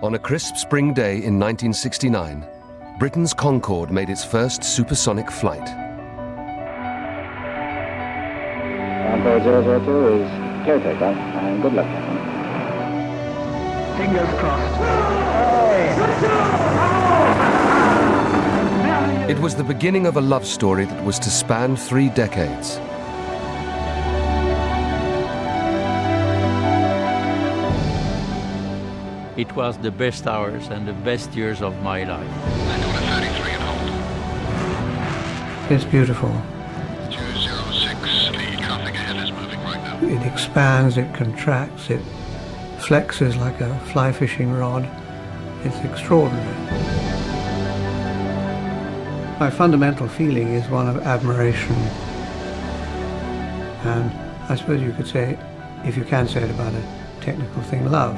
On a crisp spring day in 1969, Britain's Concorde made its first supersonic flight. Concorde 002 is clear takeoff, and good luck, gentlemen. Fingers crossed. It was the beginning of a love story that was to span 3 decades. It was the best hours and the best years of my life. It's beautiful. 206, lead traffic ahead is moving right now. It expands, it contracts, it flexes like a fly fishing rod. It's extraordinary. My fundamental feeling is one of admiration, and I suppose you could say, if you can say it about a technical thing, love.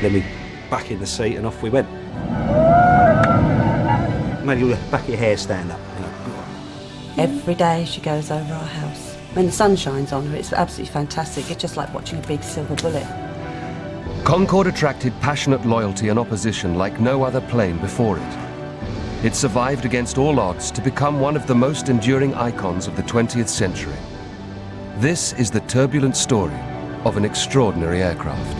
Then we back in the seat and off we went. Made your back of your hair stand up. You know. Every day she goes over our house. When the sun shines on her, it's absolutely fantastic. It's just like watching a big silver bullet. Concorde attracted passionate loyalty and opposition like no other plane before it. It survived against all odds to become one of the most enduring icons of the 20th century. This is the turbulent story of an extraordinary aircraft.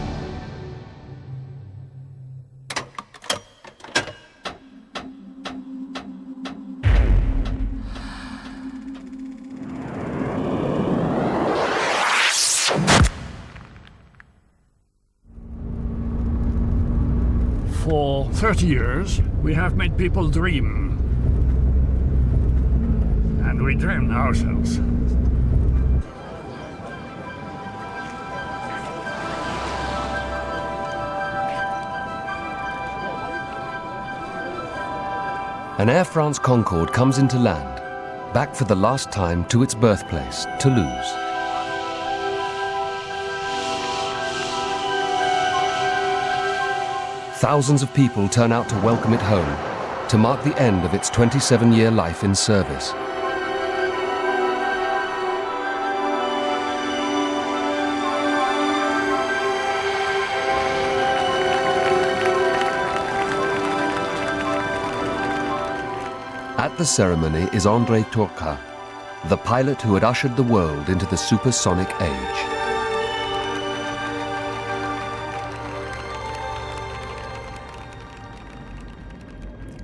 For 30 years, we have made people dream. And we dream ourselves. An Air France Concorde comes into land, back for the last time to its birthplace, Toulouse. Thousands of people turn out to welcome it home, to mark the end of its 27-year life in service. At the ceremony is André Turcat, the pilot who had ushered the world into the supersonic age.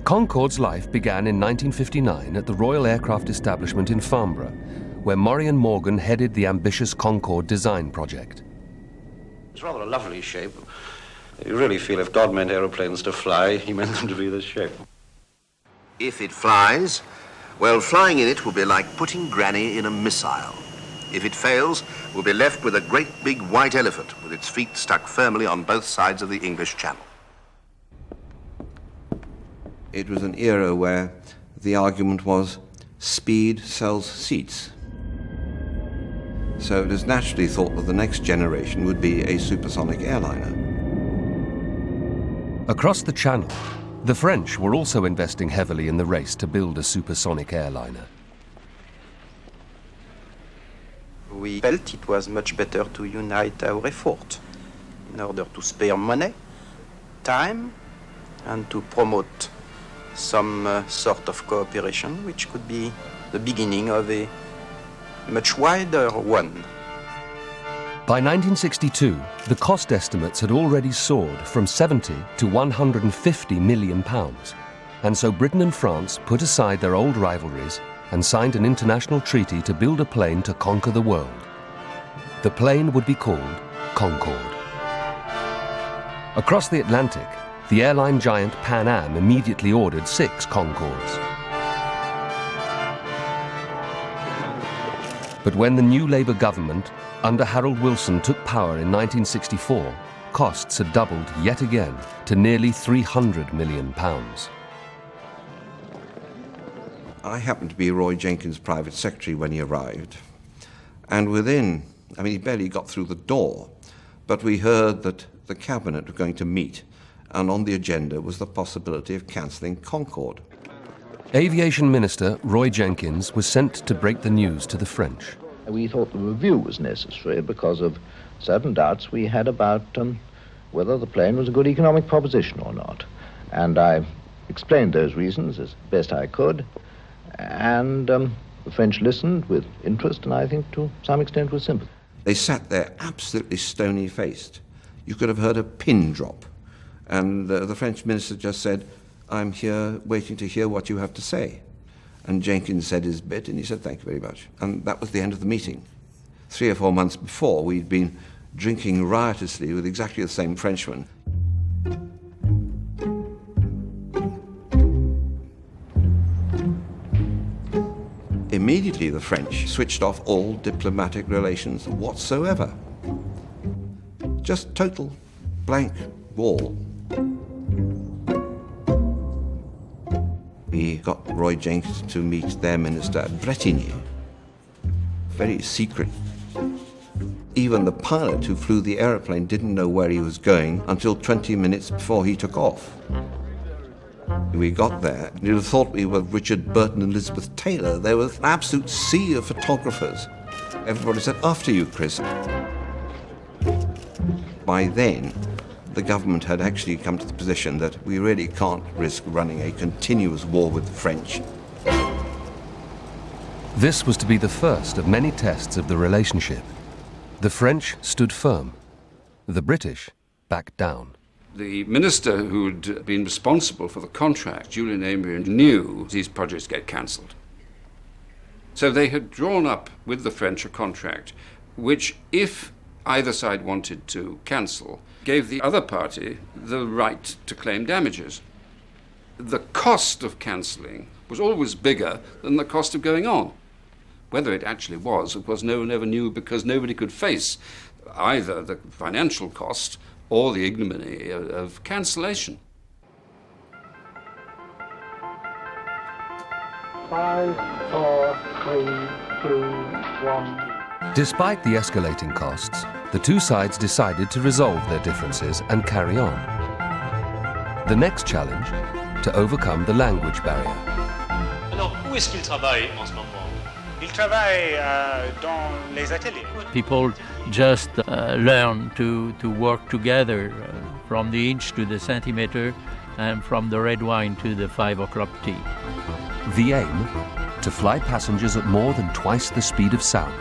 Concorde's life began in 1959 at the Royal Aircraft Establishment in Farnborough, where Murray & Morgan headed the ambitious Concorde design project. It's rather a lovely shape. You really feel if God meant aeroplanes to fly, he meant them to be this shape. If it flies, well, flying in it will be like putting Granny in a missile. If it fails, we'll be left with a great big white elephant with its feet stuck firmly on both sides of the English Channel. It was an era where the argument was speed sells seats. So it was naturally thought that the next generation would be a supersonic airliner. Across the Channel, the French were also investing heavily in the race to build a supersonic airliner. We felt it was much better to unite our effort in order to spare money, time, and to promote some sort of cooperation which could be the beginning of a much wider one. By 1962, the cost estimates had already soared from 70 to 150 million pounds, and so Britain and France put aside their old rivalries and signed an international treaty to build a plane to conquer the world. The plane would be called Concorde. Across the Atlantic, the airline giant Pan Am immediately ordered 6 Concordes. But when the new Labour government, under Harold Wilson, took power in 1964, costs had doubled yet again to nearly £300 million. I happened to be Roy Jenkins' private secretary when he arrived, and he barely got through the door, but we heard that the cabinet were going to meet, and on the agenda was the possibility of cancelling Concorde. Aviation Minister Roy Jenkins was sent to break the news to the French. We thought the review was necessary because of certain doubts we had about whether the plane was a good economic proposition or not. And I explained those reasons as best I could, and the French listened with interest and I think to some extent with sympathy. They sat there absolutely stony-faced. You could have heard a pin drop. And the French minister just said, "I'm here waiting to hear what you have to say." And Jenkins said his bit, and he said, "Thank you very much." And that was the end of the meeting. 3 or 4 months before, we'd been drinking riotously with exactly the same Frenchman. Immediately, the French switched off all diplomatic relations whatsoever. Just total blank wall. We got Roy Jenkins to meet their minister at Bretigny. Very secret. Even the pilot who flew the aeroplane didn't know where he was going until 20 minutes before he took off. We got there, you'd have thought we were Richard Burton and Elizabeth Taylor. There was an absolute sea of photographers. Everybody said, "After you, Chris." By then, the government had actually come to the position that we really can't risk running a continuous war with the French. This was to be the first of many tests of the relationship. The French stood firm. The British backed down. The minister who'd been responsible for the contract, Julian Amery, knew these projects get cancelled. So they had drawn up with the French a contract which, if either side wanted to cancel, gave the other party the right to claim damages. The cost of cancelling was always bigger than the cost of going on. Whether it actually was, of course, no one ever knew, because nobody could face either the financial cost or the ignominy of cancellation. 5, 4, 3, 2, 1. Despite the escalating costs, the two sides decided to resolve their differences and carry on. The next challenge, to overcome the language barrier. Alors, où est-ce qu'il travaille en ce moment? Il travaille dans les ateliers. People just learn to work together from the inch to the centimeter and from the red wine to the 5 o'clock tea. The aim, to fly passengers at more than twice the speed of sound.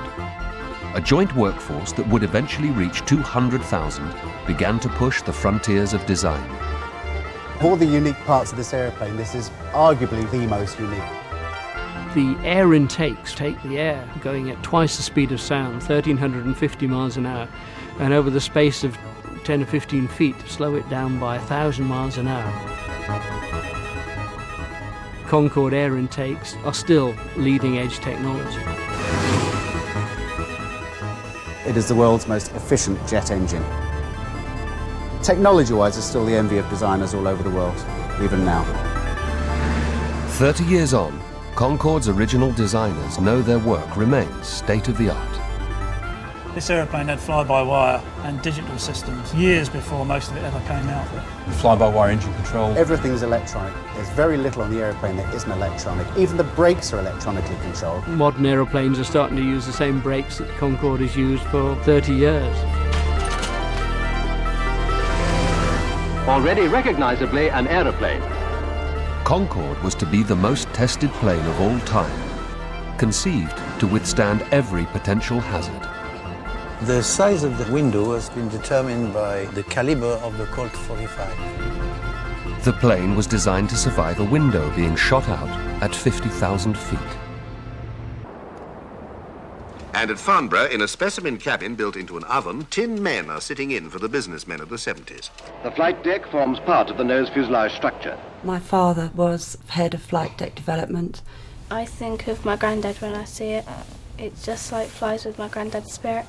A joint workforce that would eventually reach 200,000 began to push the frontiers of design. Of all the unique parts of this aeroplane, this is arguably the most unique. The air intakes take the air going at twice the speed of sound, 1,350 miles an hour, and over the space of 10 or 15 feet, slow it down by 1,000 miles an hour. Concorde air intakes are still leading-edge technology. It is the world's most efficient jet engine. Technology-wise, it's still the envy of designers all over the world, even now. 30 years on, Concorde's original designers know their work remains state-of-the-art. This aeroplane had fly-by-wire and digital systems years before most of it ever came out. Fly-by-wire engine control. Everything's electronic. There's very little on the aeroplane that isn't electronic. Even the brakes are electronically controlled. Modern aeroplanes are starting to use the same brakes that Concorde has used for 30 years. Already recognizably an aeroplane. Concorde was to be the most tested plane of all time, conceived to withstand every potential hazard. The size of the window has been determined by the caliber of the Colt 45. The plane was designed to survive a window being shot out at 50,000 feet. And at Farnborough, in a specimen cabin built into an oven, 10 men are sitting in for the businessmen of the 70s. The flight deck forms part of the nose fuselage structure. My father was head of flight deck development. I think of my granddad when I see it. It just like flies with my granddad's spirit.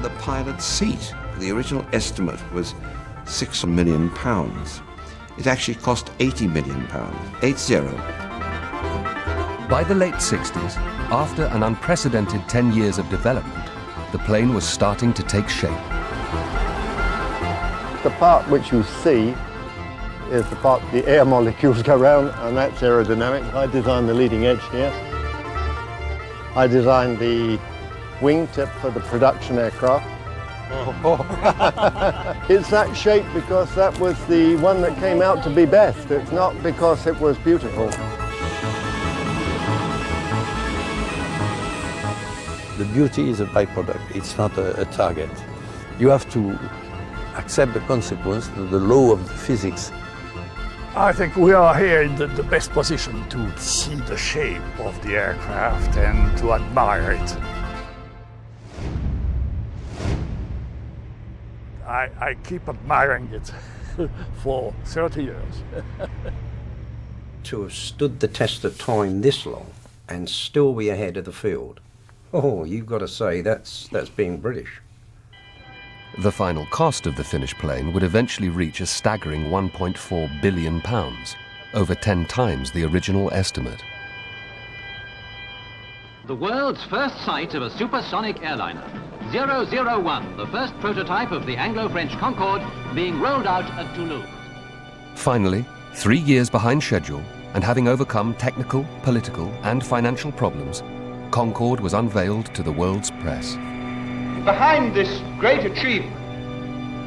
The pilot's seat, the original estimate was £6 million. It actually cost £80 million, 80. By the late 60s, after an unprecedented 10 years of development, the plane was starting to take shape. The part which you see is the part the air molecules go round, and that's aerodynamics. I designed the leading edge here. I designed the wingtip for the production aircraft. It's that shape because that was the one that came out to be best. It's not because it was beautiful. The beauty is a byproduct, it's not a target. You have to accept the consequence, the law of physics. I think we are here in the best position to see the shape of the aircraft and to admire it. I keep admiring it for 30 years. To have stood the test of time this long and still be ahead of the field, oh, you've got to say that's being British. The final cost of the finished plane would eventually reach a staggering £1.4 billion, over 10 times the original estimate. The world's first sight of a supersonic airliner. 001, the first prototype of the Anglo-French Concorde, being rolled out at Toulouse. Finally, 3 years behind schedule, and having overcome technical, political and financial problems, Concorde was unveiled to the world's press. Behind this great achievement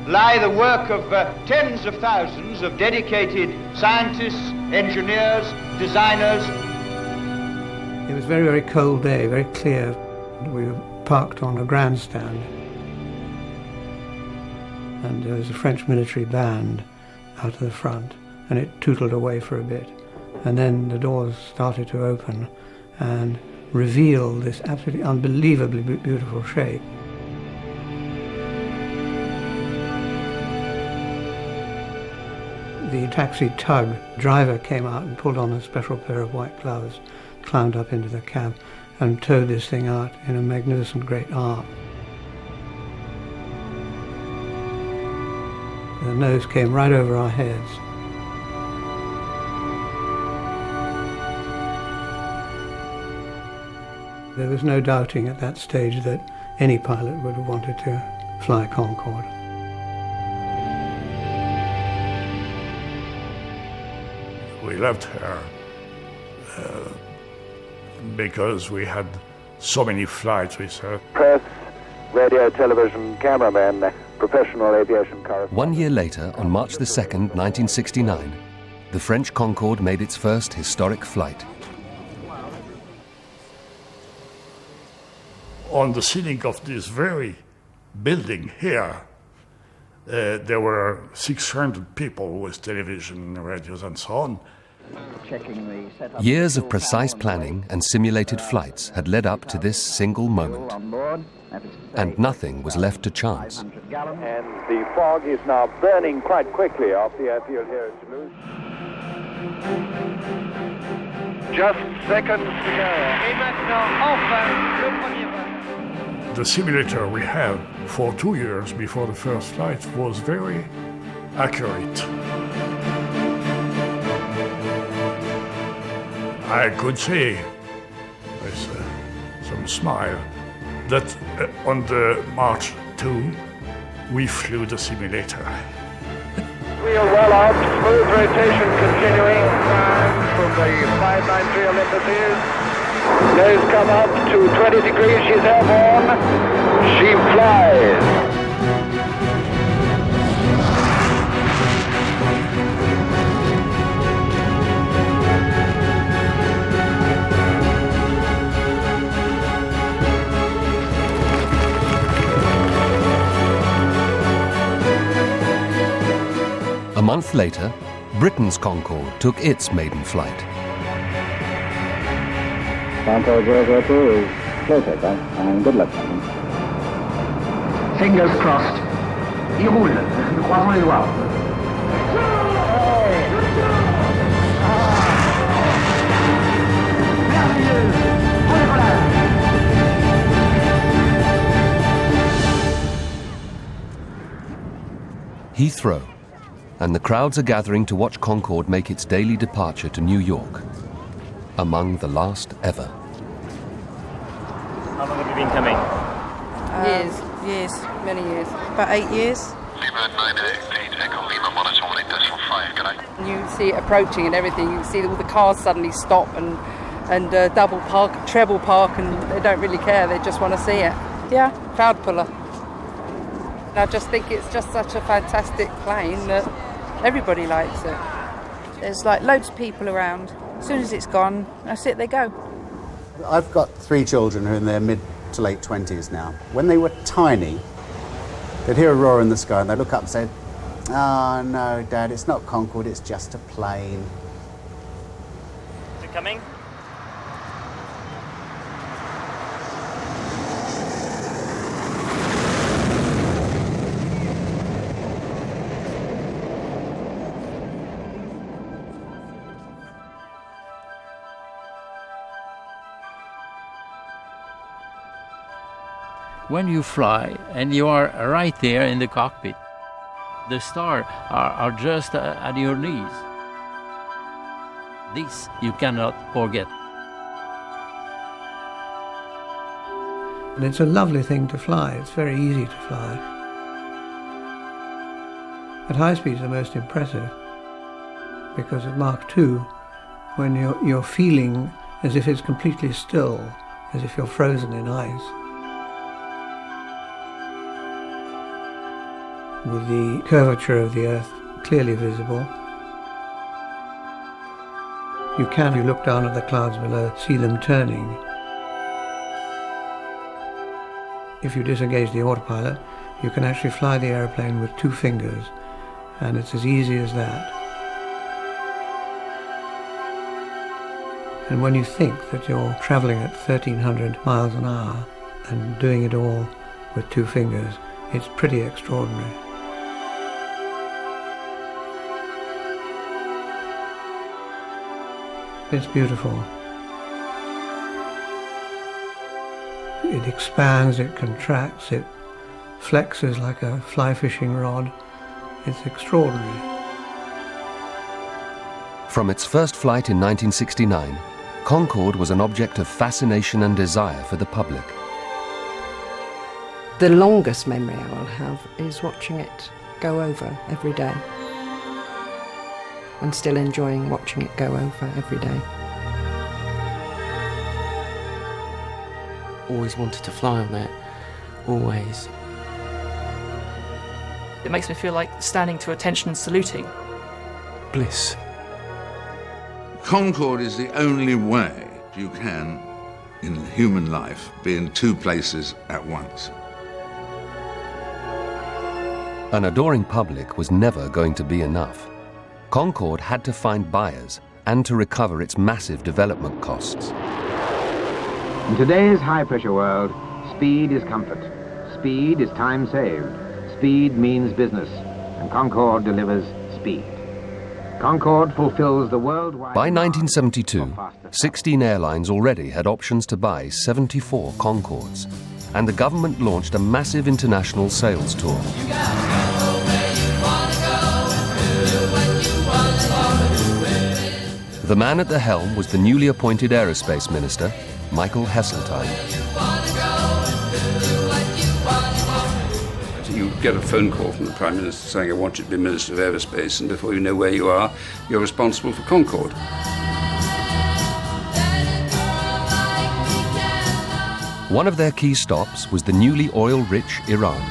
lie the work of tens of thousands of dedicated scientists, engineers, designers. It was a very, very cold day, very clear. We were parked on a grandstand, and there was a French military band out of the front, and it tootled away for a bit, and then the doors started to open and reveal this absolutely unbelievably beautiful shape. The taxi tug driver came out and pulled on a special pair of white gloves, climbed up into the cab and towed this thing out in a magnificent great arc. The nose came right over our heads. There was no doubting at that stage that any pilot would have wanted to fly Concorde. We left her because we had so many flights with her. Press, radio, television, cameraman, professional aviation correspondent. 1 year later, on March the 2nd, 1969, the French Concorde made its first historic flight. On the ceiling of this very building here, there were 600 people with television, radios and so on. Years of precise planning and simulated flights had led up to this single moment, and nothing was left to chance. And the fog is now burning quite quickly off the airfield here at Toulouse. Just seconds to go. Et maintenant, enfin, le premier vol. The simulator we had for 2 years before the first flight was very accurate. I could say, with some smile, that on the March 2, we flew the simulator. Wheel well out, smooth rotation continuing from the 593 Olympus. Nose come up to 20 degrees, she's airborne. She flies. A month later, Britain's Concorde took its maiden flight. Concorde 002 is slow takeoff, and good luck, gentlemen. Fingers crossed. Il roule. Nous croisons les doigts. Heathrow, and the crowds are gathering to watch Concorde make its daily departure to New York, among the last ever. How long have you been coming? Years, many years. About 8 years. You see it approaching and everything. You see all the cars suddenly stop and and double park, treble park, and they don't really care. They just want to see it. Yeah, crowd puller. I just think it's just such a fantastic plane that everybody likes it. There's like loads of people around. As soon as it's gone, that's it, they go. I've got 3 children who are in their mid to late 20s now. When they were tiny, they'd hear a roar in the sky and they'd look up and say, "Oh no, Dad, it's not Concorde, it's just a plane." Is it coming? When you fly and you are right there in the cockpit, the stars are just at your knees. This you cannot forget. And it's a lovely thing to fly. It's very easy to fly. At high speeds, the most impressive, because at Mach 2, when you're feeling as if it's completely still, as if you're frozen in ice, with the curvature of the Earth clearly visible. You can, if you look down at the clouds below, see them turning. If you disengage the autopilot, you can actually fly the aeroplane with 2 fingers, and it's as easy as that. And when you think that you're traveling at 1,300 miles an hour and doing it all with 2 fingers, it's pretty extraordinary. It's beautiful. It expands, it contracts, it flexes like a fly fishing rod. It's extraordinary. From its first flight in 1969, Concorde was an object of fascination and desire for the public. The longest memory I will have is watching it go over every day. And still enjoying watching it go over every day. Always wanted to fly on it, always. It makes me feel like standing to attention and saluting. Bliss. Concorde is the only way you can, in human life, be in 2 places at once. An adoring public was never going to be enough. Concorde had to find buyers and to recover its massive development costs. In today's high-pressure world, speed is comfort. Speed is time saved. Speed means business, and Concorde delivers speed. Concorde fulfills the worldwide... By 1972, 16 airlines already had options to buy 74 Concordes, and the government launched a massive international sales tour. The man at the helm was the newly appointed aerospace minister, Michael Heseltine. You get a phone call from the Prime Minister saying, "I want you to be Minister of Aerospace," and before you know where you are, you're responsible for Concorde. One of their key stops was the newly oil-rich Iran.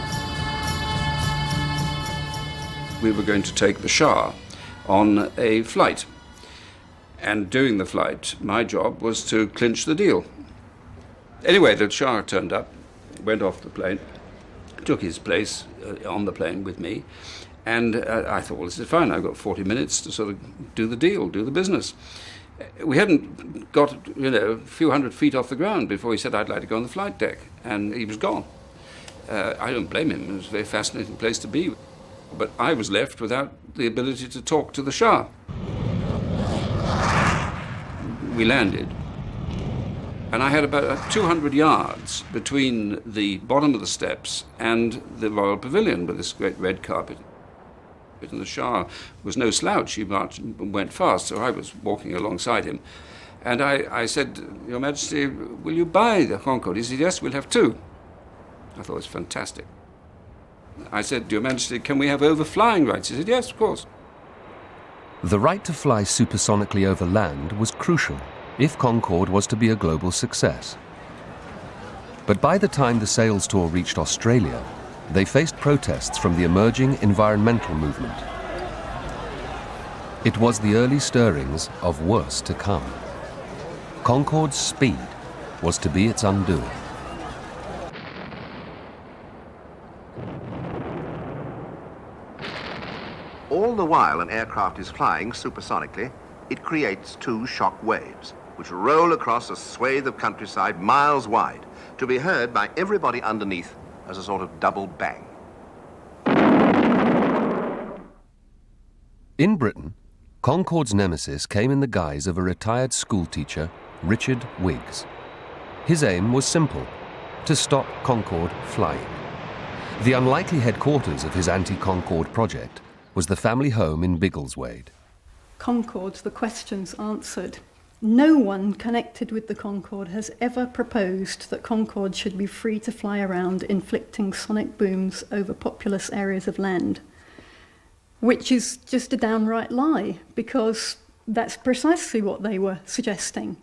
We were going to take the Shah on a flight. And during the flight, my job was to clinch the deal. Anyway, the Shah turned up, went off the plane, took his place on the plane with me, and I thought, well, this is fine. I've got 40 minutes to sort of do the deal, do the business. We hadn't got, a few hundred feet off the ground before he said, "I'd like to go on the flight deck," and he was gone. I don't blame him. It was a very fascinating place to be. But I was left without the ability to talk to the Shah. We landed, and I had about 200 yards between the bottom of the steps and the Royal Pavilion with this great red carpet. And the Shah was no slouch. He went fast, so I was walking alongside him. And I said, "Your Majesty, will you buy the Concorde?" He said, "Yes, we'll have 2. I thought it was fantastic. I said, "Your Majesty, can we have overflying rights?" He said, "Yes, of course." The right to fly supersonically over land was crucial, if Concorde was to be a global success. But by the time the sales tour reached Australia, they faced protests from the emerging environmental movement. It was the early stirrings of worse to come. Concorde's speed was to be its undoing. All the while an aircraft is flying supersonically, it creates two shock waves, which roll across a swathe of countryside miles wide, to be heard by everybody underneath as a sort of double bang. In Britain, Concorde's nemesis came in the guise of a retired schoolteacher, Richard Wiggs. His aim was simple: to stop Concorde flying. The unlikely headquarters of his anti-Concorde project was the family home in Biggleswade. Concorde, the questions answered. No one connected with the Concorde has ever proposed that Concorde should be free to fly around inflicting sonic booms over populous areas of land, which is just a downright lie, because that's precisely what they were suggesting.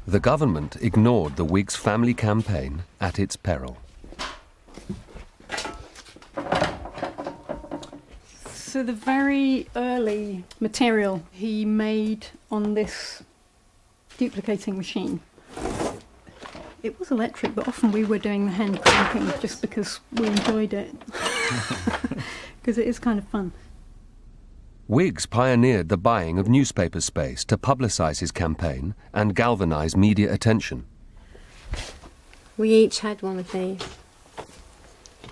The government ignored the Whigs' family campaign at its peril. So the very early material he made on this duplicating machine, it was electric, but often we were doing the hand cranking just because we enjoyed it, because it is kind of fun. Wiggs pioneered the buying of newspaper space to publicise his campaign and galvanise media attention. We each had one of these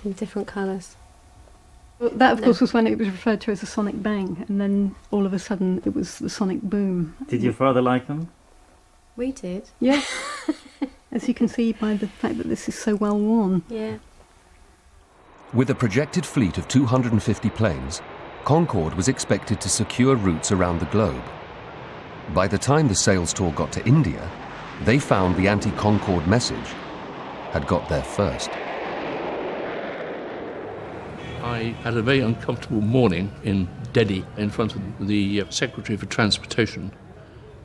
in different colours. Well, that, of course, was when it was referred to as a sonic bang, and then all of a sudden it was the sonic boom. Did your father like them? We did. Yeah. As you can see by the fact that this is so well worn. Yeah. With a projected fleet of 250 planes, Concorde was expected to secure routes around the globe. By the time the sales tour got to India, they found the anti-Concorde message had got there first. I had a very uncomfortable morning in Delhi in front of the Secretary for Transportation,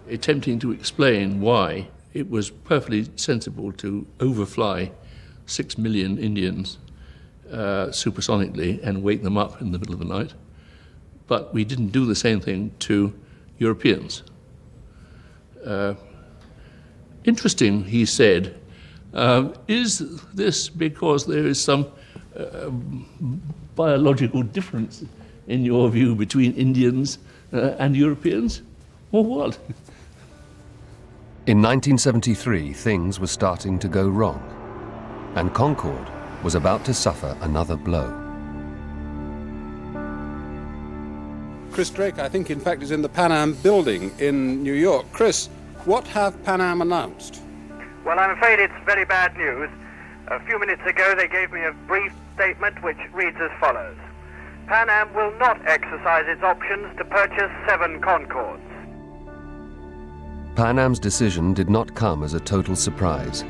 attempting to explain why it was perfectly sensible to overfly 6 million Indians supersonically and wake them up in the middle of the night. But we didn't do the same thing to Europeans. Interesting, he said, is this because there is some biological difference, in your view, between Indians and Europeans, or what? In 1973, things were starting to go wrong, and Concorde was about to suffer another blow. Chris Drake, I think, in fact, is in the Pan Am building in New York. Chris, what have Pan Am announced? Well, I'm afraid it's very bad news. A few minutes ago, they gave me a brief statement which reads as follows. Pan Am will not exercise its options to purchase 7 Concordes. Pan Am's decision did not come as a total surprise.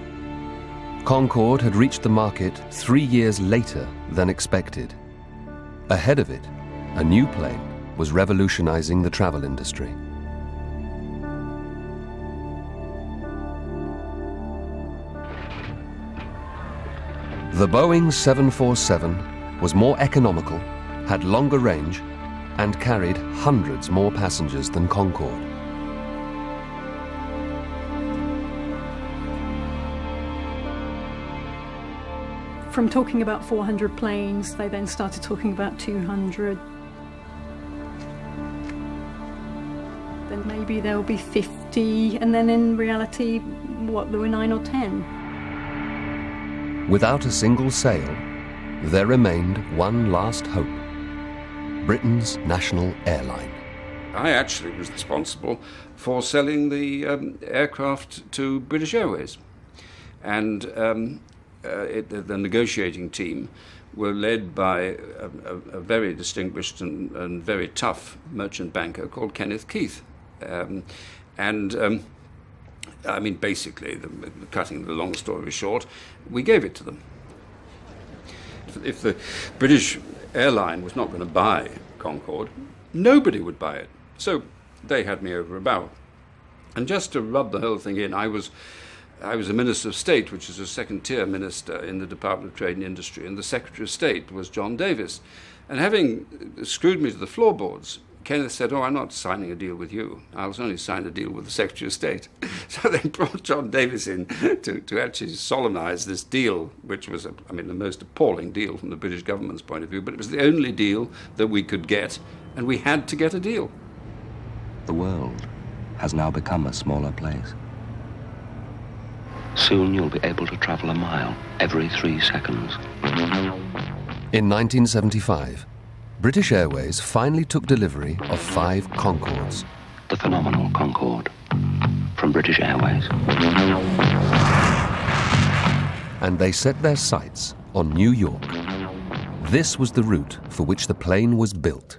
Concorde had reached the market 3 years later than expected. Ahead of it, a new plane was revolutionizing the travel industry. The Boeing 747 was more economical, had longer range, and carried hundreds more passengers than Concorde. From talking about 400 planes, they then started talking about 200. Then maybe there'll be 50, and then in reality, what, there were 9 or 10. Without a single sale, there remained one last hope: Britain's national airline. I actually was responsible for selling the aircraft to British Airways. And the negotiating team were led by a very distinguished and very tough merchant banker called Kenneth Keith. I mean, basically, cutting the long story short, we gave it to them. If the British airline was not going to buy Concorde, nobody would buy it. So they had me over a barrel. And just to rub the whole thing in, I was a Minister of State, which is a second-tier minister in the Department of Trade and Industry, and the Secretary of State was John Davis. And having screwed me to the floorboards, Kenneth said, "Oh, I'm not signing a deal with you. I'll only sign a deal with the Secretary of State." So they brought John Davis in to actually solemnise this deal, which was, the most appalling deal from the British government's point of view, but it was the only deal that we could get, and we had to get a deal. The world has now become a smaller place. Soon you'll be able to travel a mile every 3 seconds. In 1975, British Airways finally took delivery of 5 Concordes. The phenomenal Concorde from British Airways. And they set their sights on New York. This was the route for which the plane was built.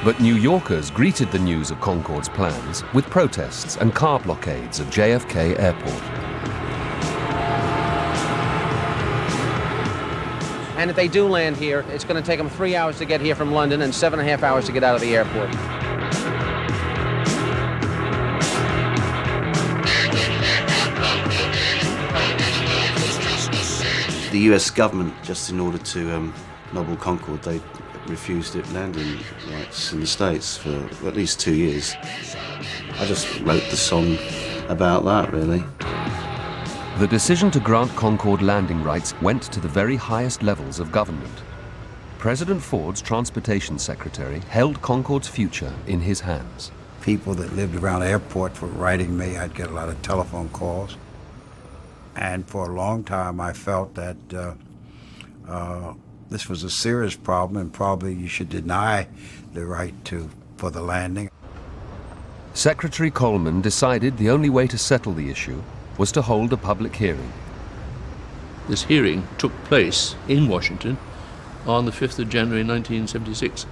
But New Yorkers greeted the news of Concorde's plans with protests and car blockades of JFK Airport. And if they do land here, it's going to take them 3 hours to get here from London and 7.5 hours to get out of the airport. The US government, just in order to nobble Concorde, they refused it landing rights in the States for at least 2 years. I just wrote the song about that, really. The decision to grant Concorde landing rights went to the very highest levels of government. President Ford's transportation secretary held Concorde's future in his hands. People that lived around the airport were writing me. I'd get a lot of telephone calls. And for a long time, I felt that this was a serious problem, and probably you should deny the right for the landing. Secretary Coleman decided the only way to settle the issue was to hold a public hearing. This hearing took place in Washington on the 5th of January 1976.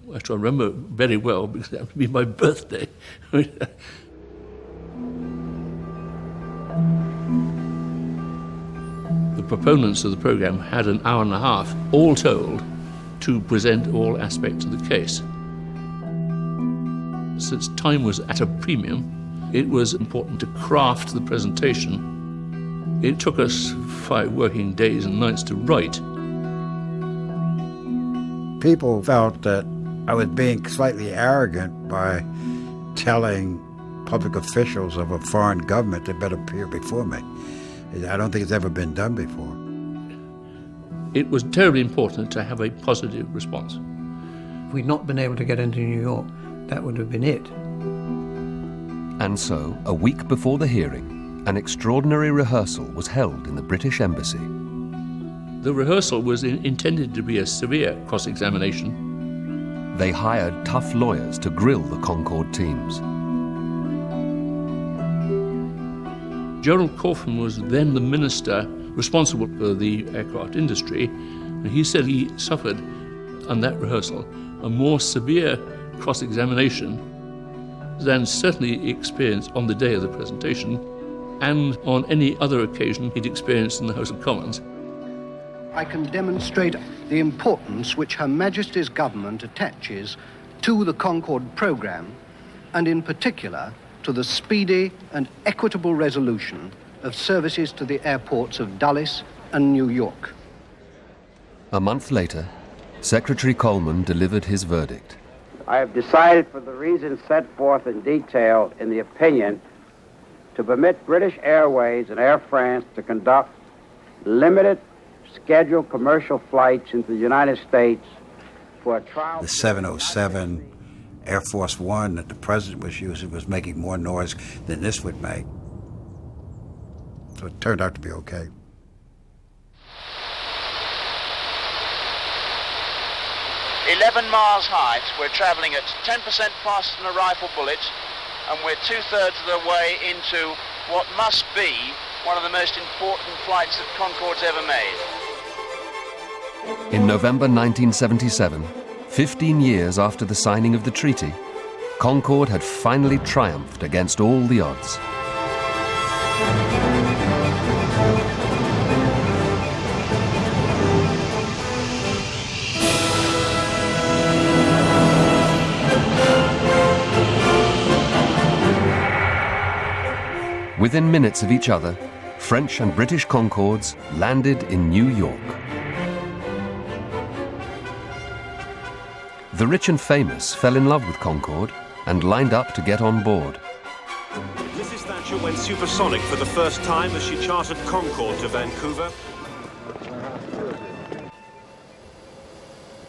Which I remember very well because that would be my birthday. The proponents of the program had an hour and a half, all told, to present all aspects of the case. Since time was at a premium, it was important to craft the presentation. It took us 5 working days and nights to write. People felt that I was being slightly arrogant by telling public officials of a foreign government they better appear before me. I don't think it's ever been done before. It was terribly important to have a positive response. If we'd not been able to get into New York, that would have been it. And so, a week before the hearing, an extraordinary rehearsal was held in the British Embassy. The rehearsal was intended to be a severe cross-examination. They hired tough lawyers to grill the Concorde teams. Gerald Kaufman was then the minister responsible for the aircraft industry, and he said he suffered on that rehearsal a more severe cross-examination than certainly he experienced on the day of the presentation and on any other occasion he'd experienced in the House of Commons. I can demonstrate the importance which Her Majesty's government attaches to the Concorde programme, and in particular to the speedy and equitable resolution of services to the airports of Dulles and New York. A month later, Secretary Coleman delivered his verdict. I have decided, for the reasons set forth in detail in the opinion, to permit British Airways and Air France to conduct limited scheduled commercial flights into the United States for a trial. The 707 Air Force One that the president was using was making more noise than this would make. So it turned out to be okay. miles height, we're travelling at 10% faster than a rifle bullet, and we're 2/3 of the way into what must be one of the most important flights that Concorde's ever made. In November 1977, 15 years after the signing of the treaty, Concorde had finally triumphed against all the odds. Within minutes of each other, French and British Concordes landed in New York. The rich and famous fell in love with Concorde and lined up to get on board. Mrs. Thatcher went supersonic for the first time as she chartered Concorde to Vancouver.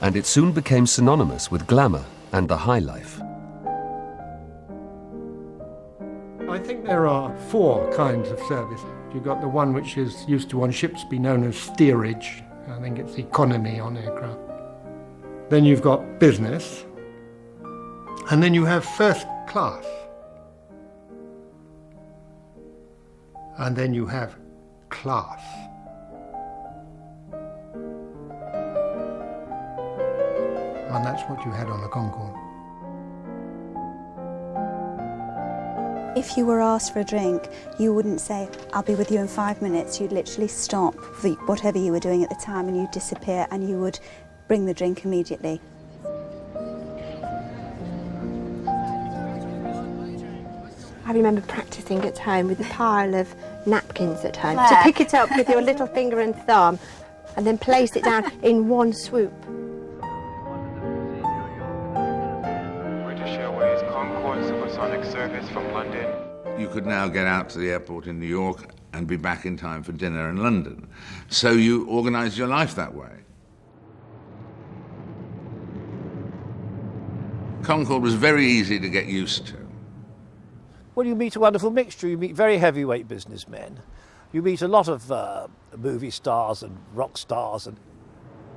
And it soon became synonymous with glamour and the high life. I think there are 4 kinds of service. You've got the one which is used to on ships be known as steerage. I think it's economy on aircraft. Then you've got business. And then you have first class. And then you have class. And that's what you had on the Concorde. If you were asked for a drink, you wouldn't say, I'll be with you in 5 minutes. You'd literally stop for whatever you were doing at the time and you'd disappear and you would bring the drink immediately. I remember practising at home with a pile of napkins at home to pick it up with your little finger and thumb and then place it down in one swoop. British Airways Concorde supersonic service from London. You could now get out to the airport in New York and be back in time for dinner in London. So you organised your life that way. Concorde was very easy to get used to. Well, you meet a wonderful mixture. You meet very heavyweight businessmen. You meet a lot of movie stars and rock stars and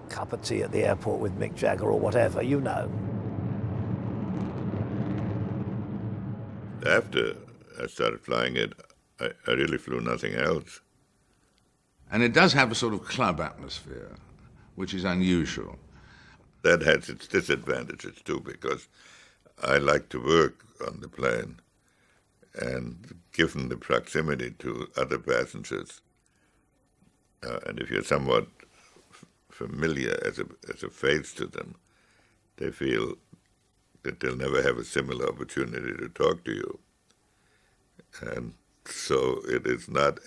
cup of tea at the airport with Mick Jagger or whatever, you know. After I started flying it, I really flew nothing else. And it does have a sort of club atmosphere, which is unusual. That has its disadvantages too, because I like to work on the plane. And given the proximity to other passengers, and if you're somewhat familiar as a face to them, they feel that they'll never have a similar opportunity to talk to you. And so it is not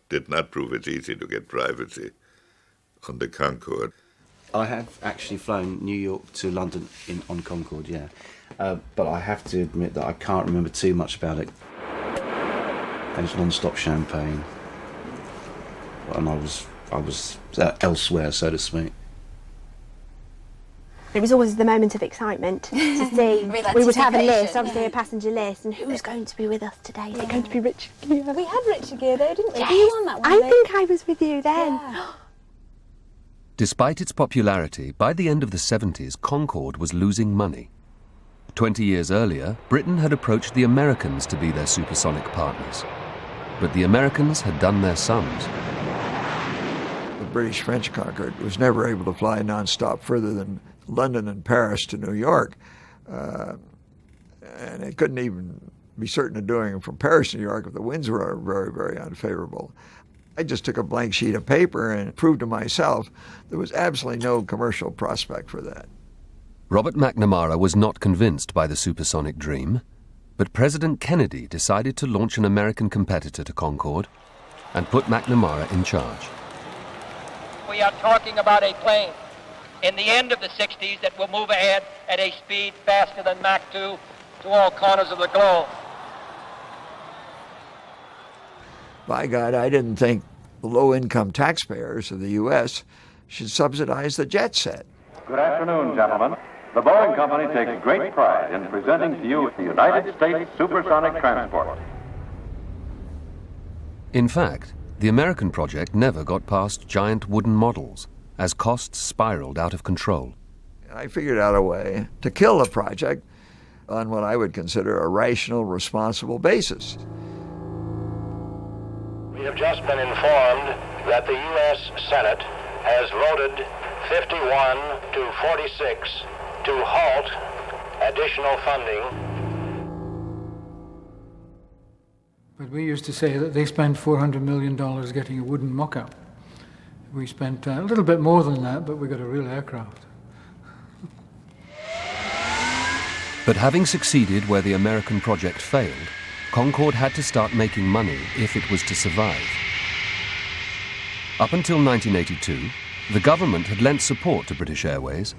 did not prove as easy to get privacy on the Concorde. I have actually flown New York to London on Concorde, yeah. But I have to admit that I can't remember too much about it. There was non-stop champagne, and I was elsewhere, so to speak. It was always the moment of excitement to see. We would have a list, obviously a passenger list, and who's going to be with us today? Is it going to be Richard Gere? We had Richard Gere though, didn't we? Yes. Were you on that one? I think I was with you then. Yeah. Despite its popularity, by the end of the 70s, Concorde was losing money. 20 years earlier, Britain had approached the Americans to be their supersonic partners. But the Americans had done their sums. The British-French Concorde was never able to fly non-stop further than London and Paris to New York. And it couldn't even be certain of doing it from Paris to New York if the winds were very, very unfavorable. I just took a blank sheet of paper and proved to myself there was absolutely no commercial prospect for that. Robert McNamara was not convinced by the supersonic dream, but President Kennedy decided to launch an American competitor to Concorde and put McNamara in charge. We are talking about a plane in the end of the 60s that will move ahead at a speed faster than Mach 2 to all corners of the globe. By God, I didn't think the low-income taxpayers of the U.S. should subsidize the jet set. Good afternoon, gentlemen. The Boeing Company takes great pride in presenting to you the United States Supersonic Transport. In fact, the American project never got past giant wooden models, as costs spiraled out of control. I figured out a way to kill the project on what I would consider a rational, responsible basis. We have just been informed that the U.S. Senate has voted 51 to 46 to halt additional funding. But we used to say that they spent $400 million getting a wooden mock-up. We spent a little bit more than that, but we got a real aircraft. But having succeeded where the American project failed, Concorde had to start making money if it was to survive. Up until 1982, the government had lent support to British Airways,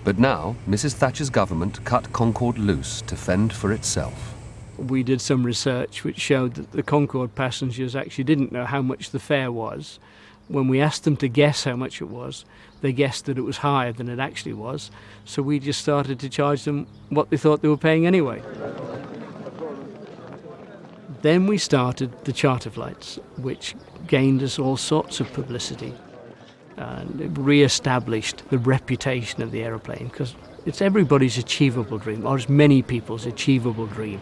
but now Mrs. Thatcher's government cut Concorde loose to fend for itself. We did some research which showed that the Concorde passengers actually didn't know how much the fare was. When we asked them to guess how much it was, they guessed that it was higher than it actually was, so we just started to charge them what they thought they were paying anyway. Then we started the charter flights, which gained us all sorts of publicity, and it re-established the reputation of the aeroplane, because it's everybody's achievable dream, or as many people's achievable dream.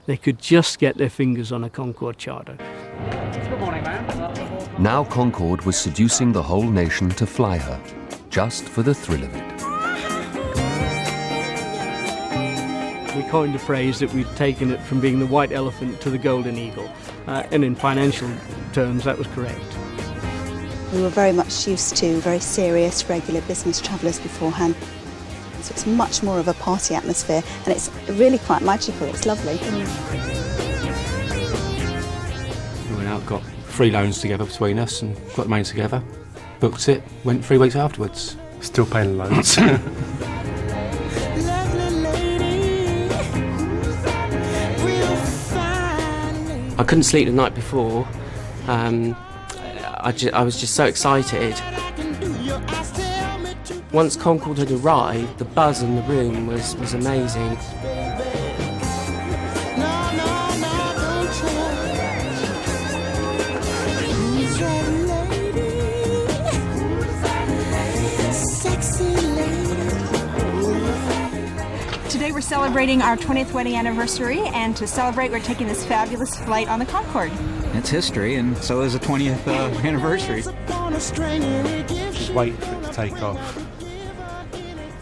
They could just get their fingers on a Concorde charter. Good morning, ma'am. Now Concorde was seducing the whole nation to fly her, just for the thrill of it. We coined the phrase that we'd taken it from being the white elephant to the golden eagle, and in financial terms that was correct. We were very much used to very serious, regular business travellers beforehand. So it's much more of a party atmosphere, and it's really quite magical. It's lovely. We went out, got 3 loans together between us and got the money together, booked it, went 3 weeks afterwards. Still paying the loans. I couldn't sleep the night before. I was just so excited. Once Concorde had arrived, the buzz in the room was amazing. Today we're celebrating our 20th wedding anniversary, and to celebrate we're taking this fabulous flight on the Concorde. It's history, and so is the 20th anniversary. Just waiting for it to take off.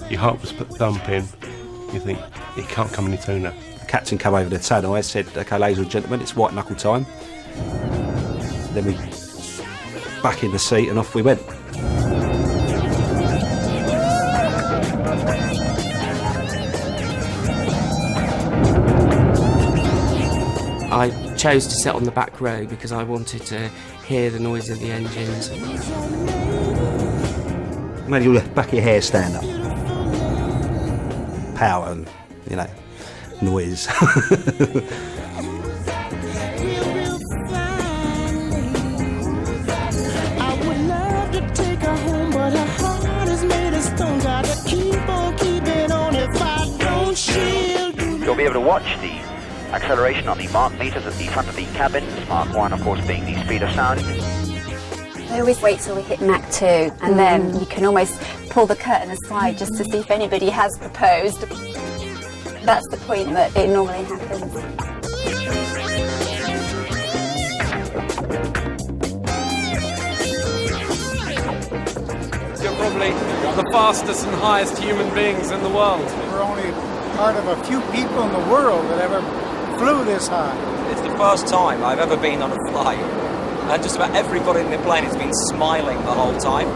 Your heart was thumping. You think, it can't come any sooner. The captain came over the tunnel. I said, OK, ladies and gentlemen, it's white knuckle time. Then we back in the seat and off we went. I chose to sit on the back row because I wanted to hear the noise of the engines. Made your back of your hair stand up. Power and, noise. You'll be able to watch the acceleration on the mark meters at the front of the cabins, Mark 1 of course being the speed of sound. I always wait till we hit Mach 2 and then you can almost pull the curtain aside just to see if anybody has proposed. That's the point that it normally happens. You're probably the fastest and highest human beings in the world. We're only part of a few people in the world that ever flew this high. It's the first time I've ever been on a flight, and just about everybody in the plane has been smiling the whole time.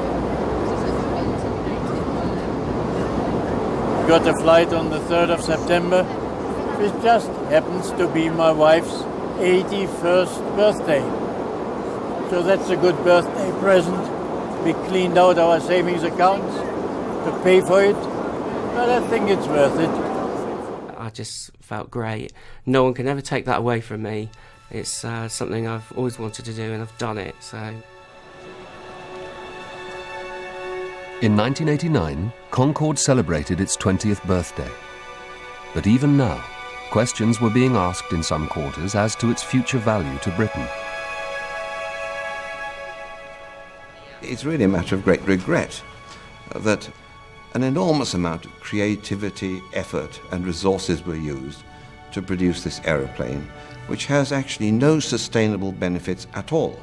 We got a flight on the 3rd of September, which just happens to be my wife's 81st birthday. So that's a good birthday present. We cleaned out our savings accounts to pay for it, but I think it's worth it. I just felt great. No one can ever take that away from me. It's something I've always wanted to do and I've done it, so. In 1989, Concorde celebrated its 20th birthday. But even now, questions were being asked in some quarters as to its future value to Britain. It's really a matter of great regret that an enormous amount of creativity, effort and resources were used to produce this aeroplane, which has actually no sustainable benefits at all.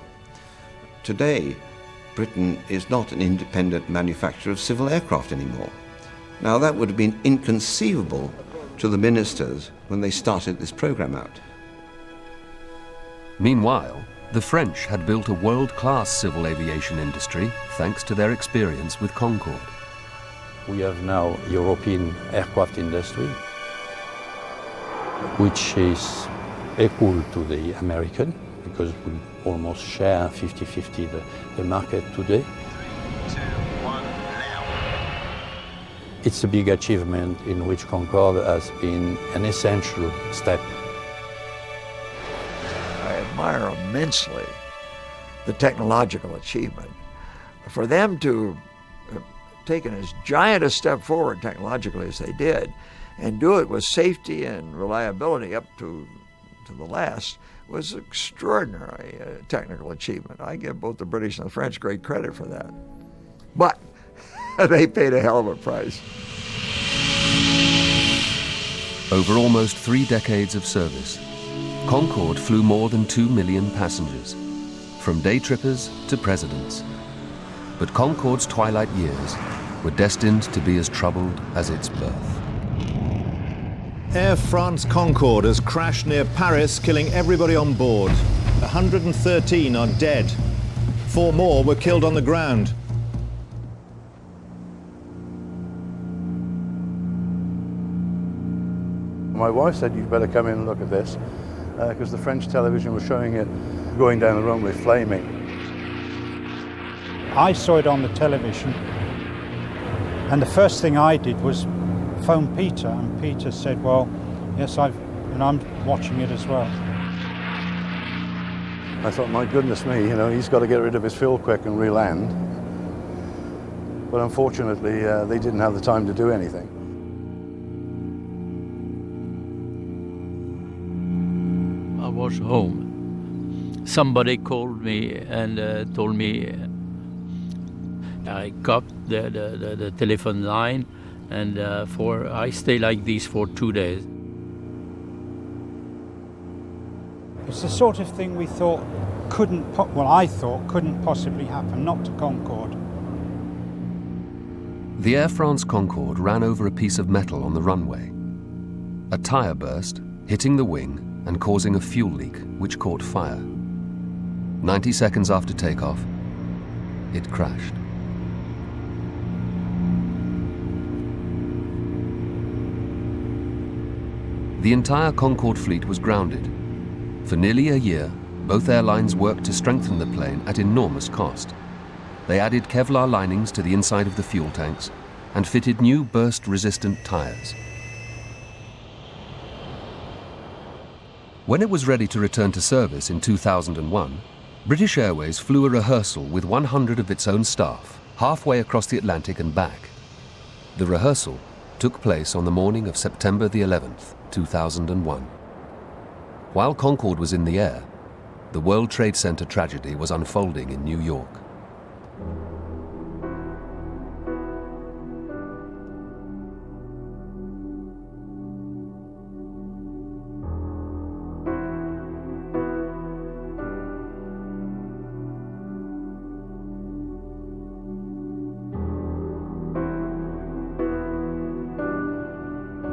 Today, Britain is not an independent manufacturer of civil aircraft anymore. Now, that would have been inconceivable to the ministers when they started this program out. Meanwhile, the French had built a world-class civil aviation industry thanks to their experience with Concorde. We have now European aircraft industry. which is equal to the American, because we almost share 50-50 the market today. 3, 2, 1, now. It's a big achievement in which Concorde has been an essential step. I admire immensely the technological achievement. For them to have taken as giant a step forward technologically as they did, and do it with safety and reliability up to the last, was extraordinary technical achievement. I give both the British and the French great credit for that. But they paid a hell of a price. Over almost 3 decades of service, Concorde flew more than 2 million passengers, from day trippers to presidents. But Concorde's twilight years were destined to be as troubled as its birth. Air France Concorde has crashed near Paris, killing everybody on board. 113 are dead. 4 more were killed on the ground. My wife said, "You'd better come in and look at this," because the French television was showing it going down the runway, flaming. I saw it on the television, and the first thing I did was phone Peter, and Peter said, "Well, yes, I'm watching it as well." I thought, my goodness me, you know, he's got to get rid of his fuel quick and re-land. But unfortunately, they didn't have the time to do anything. I was home. Somebody called me and told me I got the telephone line, and I stay like this for 2 days. It's the sort of thing we thought I thought couldn't possibly happen, not to Concorde. The Air France Concorde ran over a piece of metal on the runway. A tyre burst, hitting the wing and causing a fuel leak, which caught fire. 90 seconds after takeoff, it crashed. The entire Concorde fleet was grounded. For nearly a year, both airlines worked to strengthen the plane at enormous cost. They added Kevlar linings to the inside of the fuel tanks and fitted new burst-resistant tyres. When it was ready to return to service in 2001, British Airways flew a rehearsal with 100 of its own staff, halfway across the Atlantic and back. The rehearsal took place on the morning of September the 11th, 2001. While Concorde was in the air, the World Trade Center tragedy was unfolding in New York.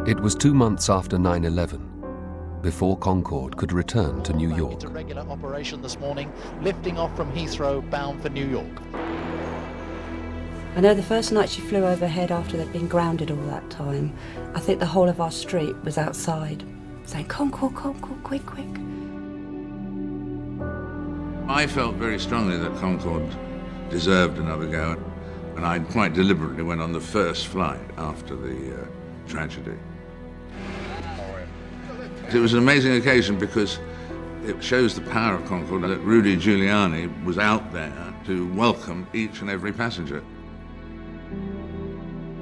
It was 2 months after 9/11 before Concorde could return to New York. Into regular operation this morning, lifting off from Heathrow, bound for New York. I know the first night she flew overhead after they'd been grounded all that time, I think the whole of our street was outside, saying, "Concorde, Concorde, quick, quick." I felt very strongly that Concorde deserved another go, and I quite deliberately went on the first flight after the tragedy. It was an amazing occasion because it shows the power of Concorde, that Rudy Giuliani was out there to welcome each and every passenger.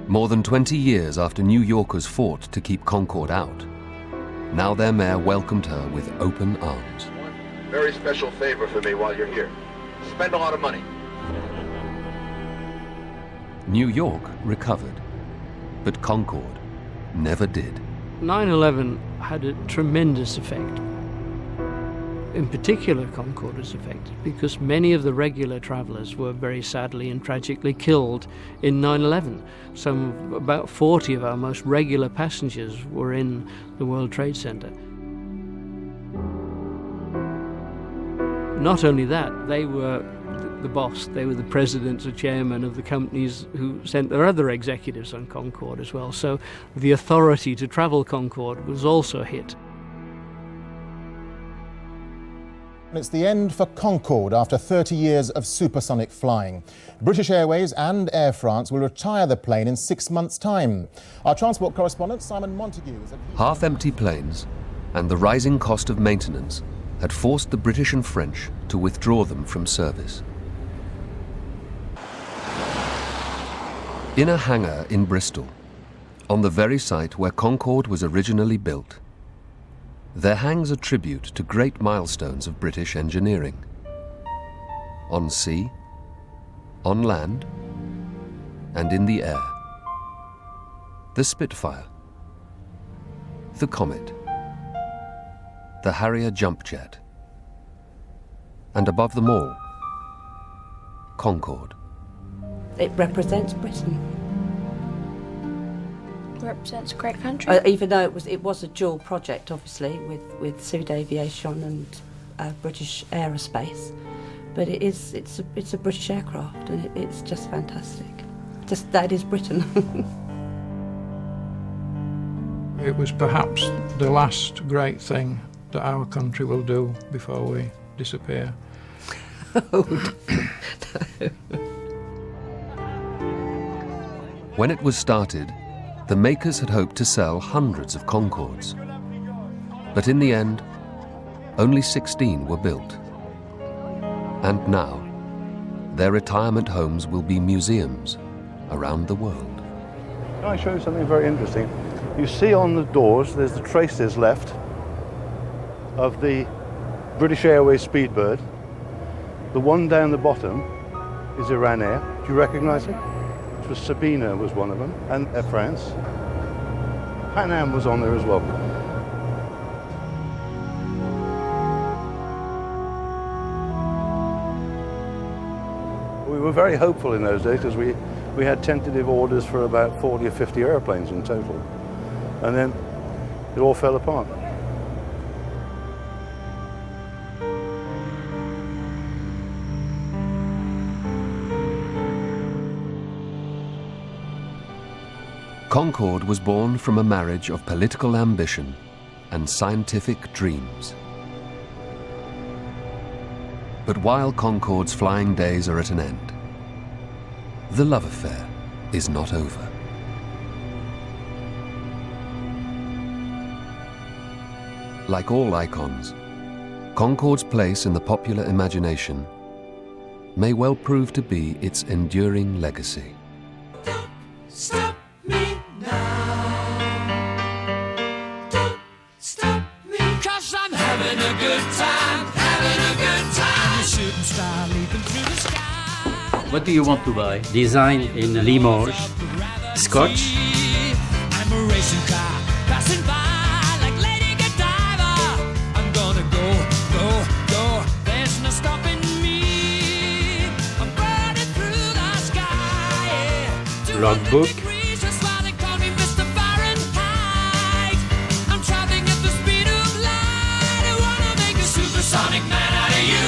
More than 20 years after New Yorkers fought to keep Concorde out, now their mayor welcomed her with open arms. Very special favor for me while you're here. Spend a lot of money. New York recovered, but Concorde never did. 9/11 had a tremendous effect. In particular, Concorde was affected because many of the regular travellers were very sadly and tragically killed in 9/11. About 40 of our most regular passengers were in the World Trade Center. Not only that, they were the boss, they were the presidents or chairman of the companies who sent their other executives on Concorde as well. So the authority to travel Concorde was also hit. It's the end for Concorde after 30 years of supersonic flying. British Airways and Air France will retire the plane in 6 months' time. Our transport correspondent Simon Montague is at... Half-empty planes and the rising cost of maintenance had forced the British and French to withdraw them from service. In a hangar in Bristol, on the very site where Concorde was originally built, there hangs a tribute to great milestones of British engineering. On sea, on land, and in the air. The Spitfire, the Comet, the Harrier jump jet, and above them all, Concorde. It represents Britain. Represents a great country. Even though it was a dual project, obviously, with Sud Aviation and British Aerospace, but it's a British aircraft, and it's just fantastic. Just that is Britain. It was perhaps the last great thing that our country will do before we disappear. When it was started, the makers had hoped to sell hundreds of Concordes. But in the end, only 16 were built. And now, their retirement homes will be museums around the world. Can I show you something very interesting? You see on the doors, there's the traces left of the British Airways Speedbird. The one down the bottom is Iran Air. Do you recognize it? It was Sabina was one of them, and Air France. Pan Am was on there as well. We were very hopeful in those days because we had tentative orders for about 40 or 50 airplanes in total. And then it all fell apart. Concorde was born from a marriage of political ambition and scientific dreams. But while Concorde's flying days are at an end, the love affair is not over. Like all icons, Concorde's place in the popular imagination may well prove to be its enduring legacy. Stop me now. Don't stop me, 'cause I'm having a good time, having a good time. A shooting star leaping through the sky. What do you want to buy? Design in Limoges, Scotch. I'm a racing car passing by like Lady Godiva. I'm gonna go, go, go. There's no stopping me. I'm burning through the sky. Logbook. Sonic man out of you.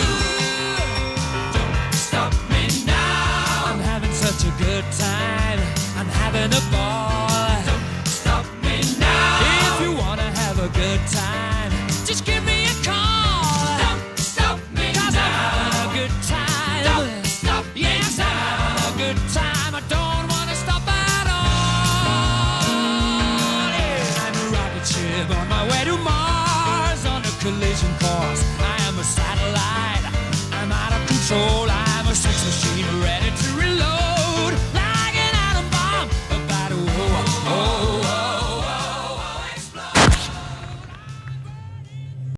Don't stop me now. I'm having such a good time. I'm having a ball. Don't stop me now. If you wanna have a good time, just give me a call. Don't stop me now. I'm having a good time. Don't stop me yes, now. I'm having a good time. I don't wanna stop at all. Yeah. I'm a rocket ship on my way to Mars on a collision course. Satellite, I'm out of control.